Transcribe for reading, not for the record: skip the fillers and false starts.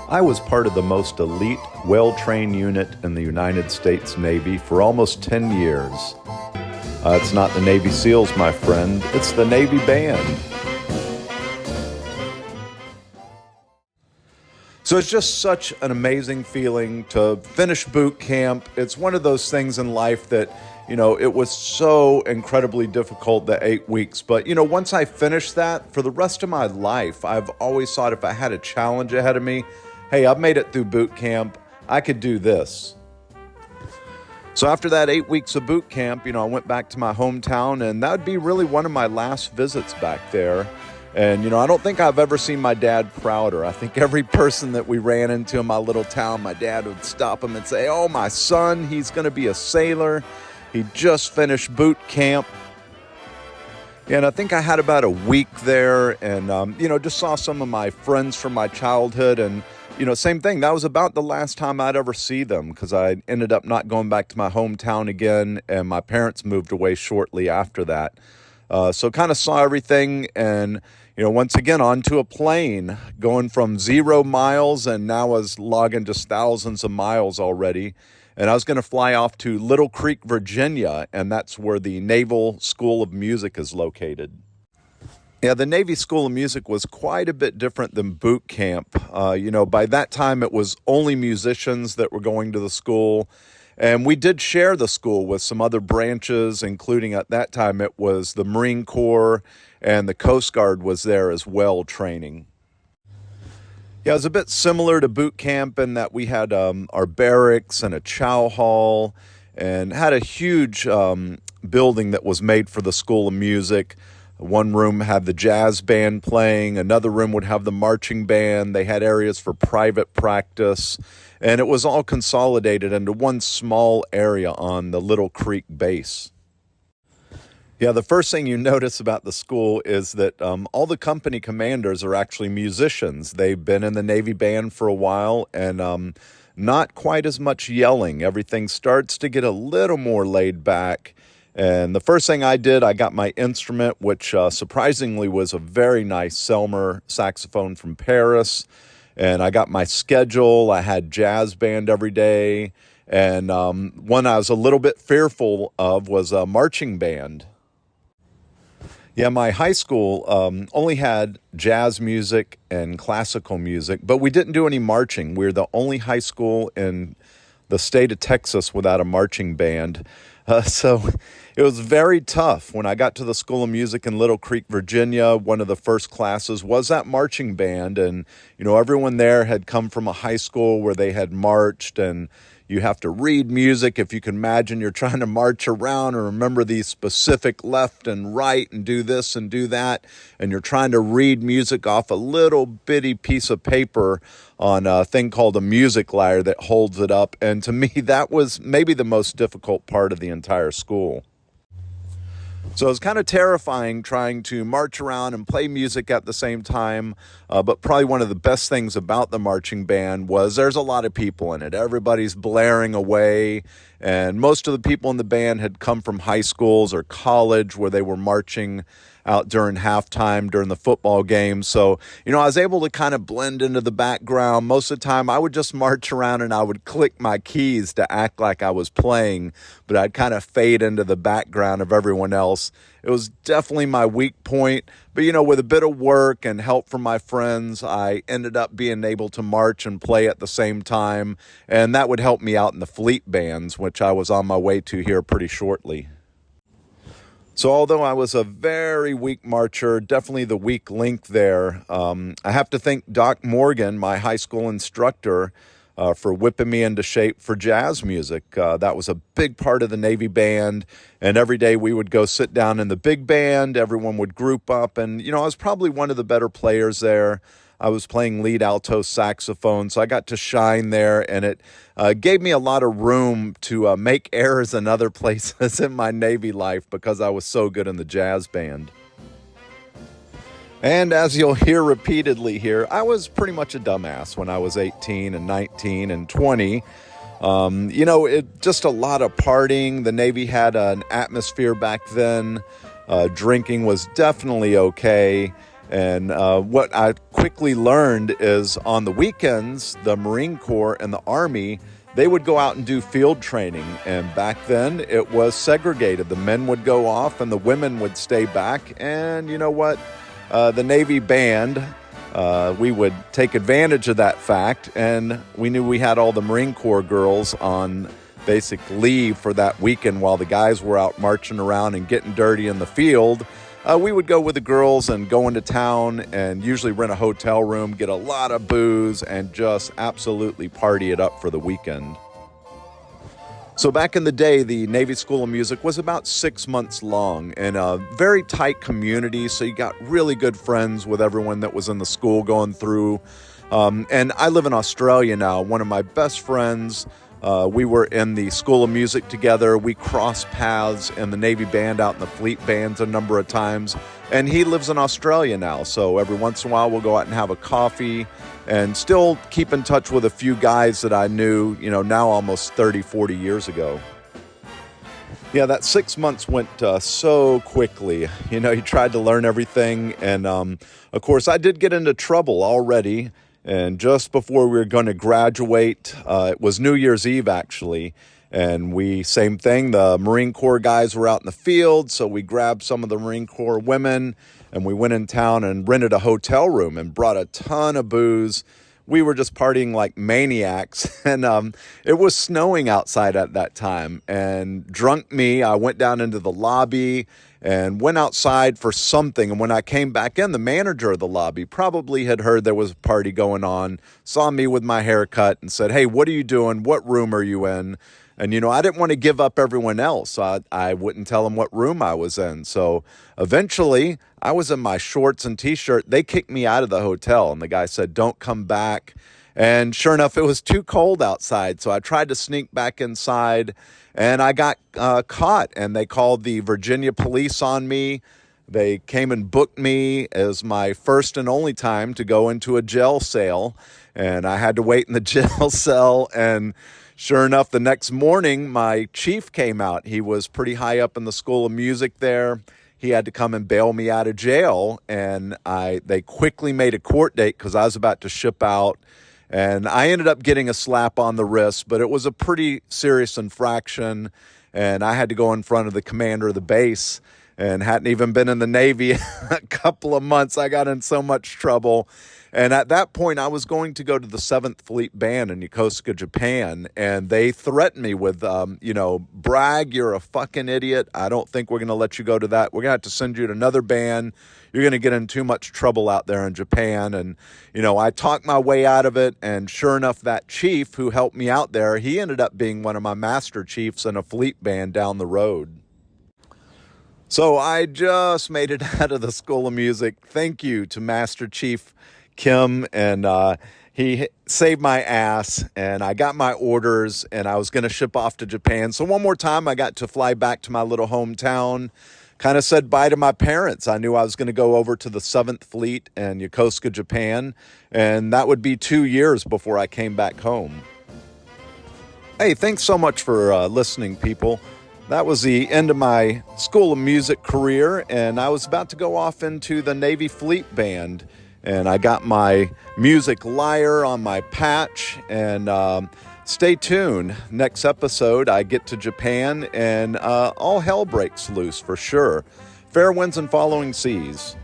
I was part of the most elite, well-trained unit in the United States Navy for almost 10 years. It's not the Navy SEALs, my friend, it's the Navy Band. So it's just such an amazing feeling to finish boot camp. It's one of those things in life that, it was so incredibly difficult, the 8 weeks. But, once I finished that, for the rest of my life, I've always thought if I had a challenge ahead of me, hey, I've made it through boot camp, I could do this. So after that 8 weeks of boot camp, I went back to my hometown, and that would be really one of my last visits back there. And, I don't think I've ever seen my dad prouder. I think every person that we ran into in my little town, my dad would stop him and say, "Oh, my son, he's going to be a sailor. He just finished boot camp." And I think I had about a week there and, just saw some of my friends from my childhood. And, same thing. That was about the last time I'd ever see them because I ended up not going back to my hometown again. And my parents moved away shortly after that. So kind of saw everything and, once again, onto a plane going from 0 miles and now was logging just thousands of miles already. And I was going to fly off to Little Creek, Virginia, and that's where the Naval School of Music is located. Yeah, the Navy School of Music was quite a bit different than boot camp. By that time, it was only musicians that were going to the school. And we did share the school with some other branches, including at that time it was the Marine Corps and the Coast Guard was there as well training. Yeah, it was a bit similar to boot camp in that we had our barracks and a chow hall and had a huge building that was made for the School of Music. One room had the jazz band playing, another room would have the marching band. They had areas for private practice, and it was all consolidated into one small area on the Little Creek base. Yeah, the first thing you notice about the school is that all the company commanders are actually musicians. They've been in the Navy Band for a while and not quite as much yelling. Everything starts to get a little more laid back. And the first thing I did, I got my instrument, which surprisingly was a very nice Selmer saxophone from Paris. And I got my schedule. I had jazz band every day. And one I was a little bit fearful of was a marching band. Yeah, my high school only had jazz music and classical music, but we didn't do any marching. We were the only high school in the state of Texas without a marching band. So it was very tough. When I got to the School of Music in Little Creek, Virginia, one of the first classes was that marching band. And, everyone there had come from a high school where they had marched, and you have to read music. If you can imagine, you're trying to march around and remember these specific left and right and do this and do that. And you're trying to read music off a little bitty piece of paper on a thing called a music lyre that holds it up. And to me, that was maybe the most difficult part of the entire school. So it was kind of terrifying trying to march around and play music at the same time. But probably one of the best things about the marching band was there's a lot of people in it. Everybody's blaring away. And most of the people in the band had come from high schools or college where they were marching out during halftime, during the football game. So, I was able to kind of blend into the background. Most of the time, I would just march around and I would click my keys to act like I was playing, but I'd kind of fade into the background of everyone else. It was definitely my weak point, but, with a bit of work and help from my friends, I ended up being able to march and play at the same time, and that would help me out in the fleet bands, which I was on my way to here pretty shortly. So although I was a very weak marcher, definitely the weak link there, I have to thank Doc Morgan, my high school instructor, for whipping me into shape for jazz music. That was a big part of the Navy Band, and every day we would go sit down in the big band, everyone would group up, and, I was probably one of the better players there. I was playing lead alto saxophone, so I got to shine there, and it gave me a lot of room to make errors in other places in my Navy life because I was so good in the jazz band. And as you'll hear repeatedly here, I was pretty much a dumbass when I was 18 and 19 and 20. Just a lot of partying. The Navy had an atmosphere back then. Drinking was definitely okay. And what I quickly learned is on the weekends, the Marine Corps and the Army, they would go out and do field training. And back then it was segregated. The men would go off and the women would stay back. And you know what? The Navy band, we would take advantage of that fact. And we knew we had all the Marine Corps girls on basic leave for that weekend while the guys were out marching around and getting dirty in the field. We would go with the girls and go into town and usually rent a hotel room, get a lot of booze, and just absolutely party it up for the weekend. So back in the day, the Navy School of Music was about 6 months long and a very tight community. So you got really good friends with everyone that was in the school going through. And I live in Australia now. One of my best friends, we were in the School of Music together. We crossed paths in the Navy band out in the fleet bands a number of times. And he lives in Australia now. So every once in a while we'll go out and have a coffee and still keep in touch with a few guys that I knew, now almost 30, 40 years ago. Yeah, that 6 months went so quickly. You tried to learn everything. And of course, I did get into trouble already. And just before we were going to graduate, it was New Year's Eve, actually. And same thing, the Marine Corps guys were out in the field. So we grabbed some of the Marine Corps women and we went in town and rented a hotel room and brought a ton of booze. We were just partying like maniacs. And it was snowing outside at that time. And drunk me, I went down into the lobby and went outside for something. And when I came back in, the manager of the lobby probably had heard there was a party going on, saw me with my haircut and said, "Hey, what are you doing? What room are you in?" And, I didn't want to give up everyone else. So I wouldn't tell them what room I was in. So eventually I was in my shorts and t-shirt. They kicked me out of the hotel and the guy said, "Don't come back." And sure enough, it was too cold outside. So I tried to sneak back inside and I got caught and they called the Virginia police on me. They came and booked me as my first and only time to go into a jail cell. And I had to wait in the jail cell. And sure enough, the next morning, my chief came out. He was pretty high up in the School of Music there. He had to come and bail me out of jail. And they quickly made a court date because I was about to ship out. And I ended up getting a slap on the wrist, but it was a pretty serious infraction. And I had to go in front of the commander of the base and hadn't even been in the Navy a couple of months. I got in so much trouble. And at that point, I was going to go to the 7th Fleet Band in Yokosuka, Japan. And they threatened me with, "Bragg, you're a fucking idiot. I don't think we're going to let you go to that. We're going to have to send you to another band. You're going to get in too much trouble out there in Japan." And, I talked my way out of it. And sure enough, that chief who helped me out there, he ended up being one of my master chiefs in a fleet band down the road. So I just made it out of the School of Music. Thank you to Master Chief Kim, and he saved my ass, and I got my orders, and I was going to ship off to Japan. So one more time, I got to fly back to my little hometown, kind of said bye to my parents. I knew I was going to go over to the 7th Fleet in Yokosuka, Japan, and that would be 2 years before I came back home. Hey, thanks so much for listening, people. That was the end of my School of Music career, and I was about to go off into the Navy Fleet Band. And I got my music lyre on my patch. And stay tuned. Next episode, I get to Japan and all hell breaks loose for sure. Fair winds and following seas.